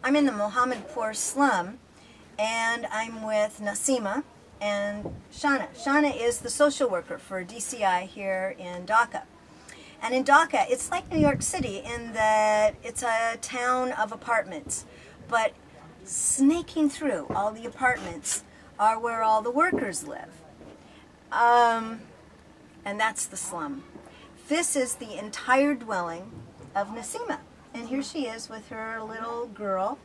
I'm in the Mohammadpur slum, and I'm with Nasima and Shauna. Shauna is the social worker for DCI here in Dhaka. And in Dhaka, it's like New York City in that it's a town of apartments, but snaking through all the apartments are where all the workers live. And that's the slum. This is the entire dwelling of Nasima. And here she is with her little girl.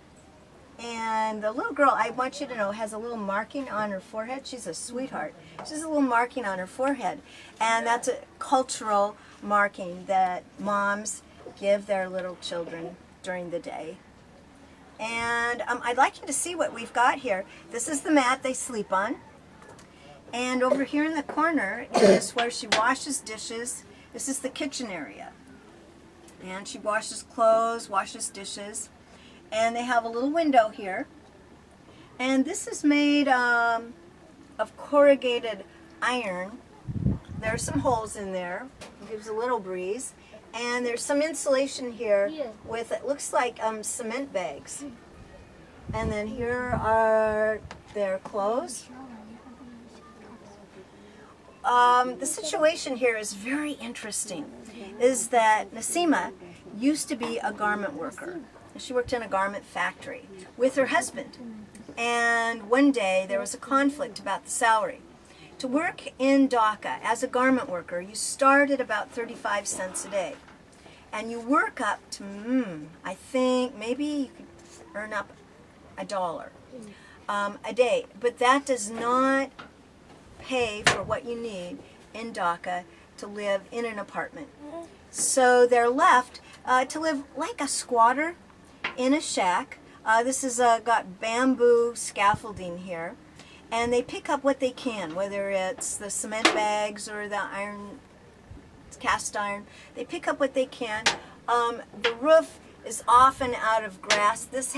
And the little girl, I want you to know, has a little marking on her forehead. She's a sweetheart. She has a little marking on her forehead. And that's a cultural marking that moms give their little children during the day. And I'd like you to see what we've got here. This is the mat they sleep on. And over here in the corner is where she washes dishes. This is the kitchen area. And she washes clothes, washes dishes. And they have a little window here. And this is made of corrugated iron. There are some holes in there. It gives a little breeze. And there's some insulation here with, it looks like cement bags. And then here are their clothes. The situation here is very interesting, is that Nasima used to be a garment worker. She worked in a garment factory with her husband. And one day there was a conflict about the salary. To work in Dhaka as a garment worker, you start at about 35 cents a day. And you work up to, I think maybe you could earn up $1 a day. But that does not pay for what you need in Dhaka to live in an apartment. So they're left to live like a squatter in a shack. This has got bamboo scaffolding here. And they pick up what they can, whether it's the cement bags or the iron, cast iron. They pick up what they can. The roof is often out of grass. This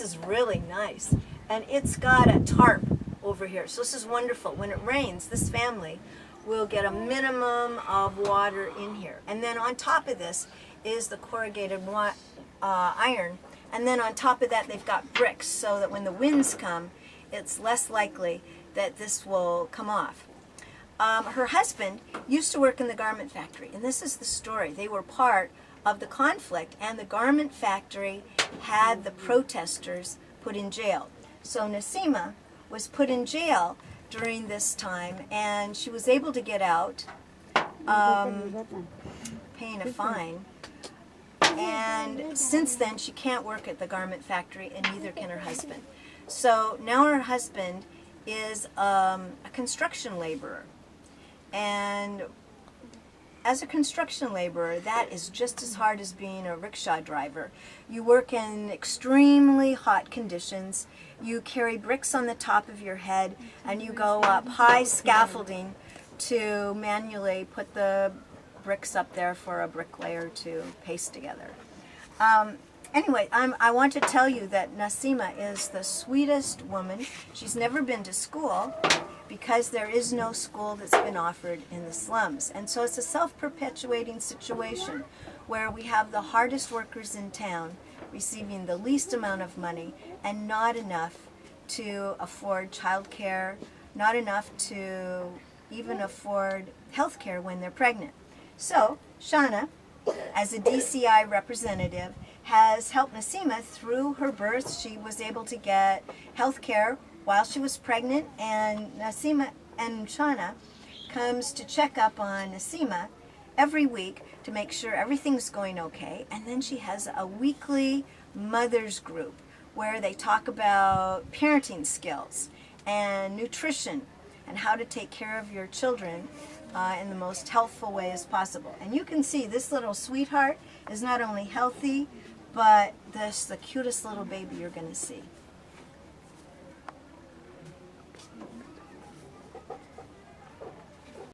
is really nice. And it's got a tarp over here. So this is wonderful. When it rains, this family will get a minimum of water in here. And then on top of this is the corrugated iron. And then on top of that, they've got bricks so that when the winds come, it's less likely that this will come off. Her husband used to work in the garment factory, and this is the story. They were part of the conflict, and the garment factory had the protesters put in jail. So Nasima was put in jail during this time, and she was able to get out, paying a fine. And since then, she can't work at the garment factory, and neither can her husband. So now her husband is a construction laborer. And as a construction laborer, that is just as hard as being a rickshaw driver. You work in extremely hot conditions. You carry bricks on the top of your head, and you go up high scaffolding to manually put the bricks up there for a bricklayer to paste together. Anyway, I want to tell you that Nasima is the sweetest woman. She's never been to school because there is no school that's been offered in the slums. And so it's a self-perpetuating situation where we have the hardest workers in town receiving the least amount of money and not enough to afford childcare, not enough to even afford health care when they're pregnant. So, Shauna, as a DCI representative, has helped Nasima through her birth. She was able to get health care while she was pregnant, and Nasima and Shauna comes to check up on Nasima every week to make sure everything's going okay. And then she has a weekly mothers group where they talk about parenting skills and nutrition and how to take care of your children in the most healthful way as possible. And you can see this little sweetheart is not only healthy, but this the cutest little baby you're going to see.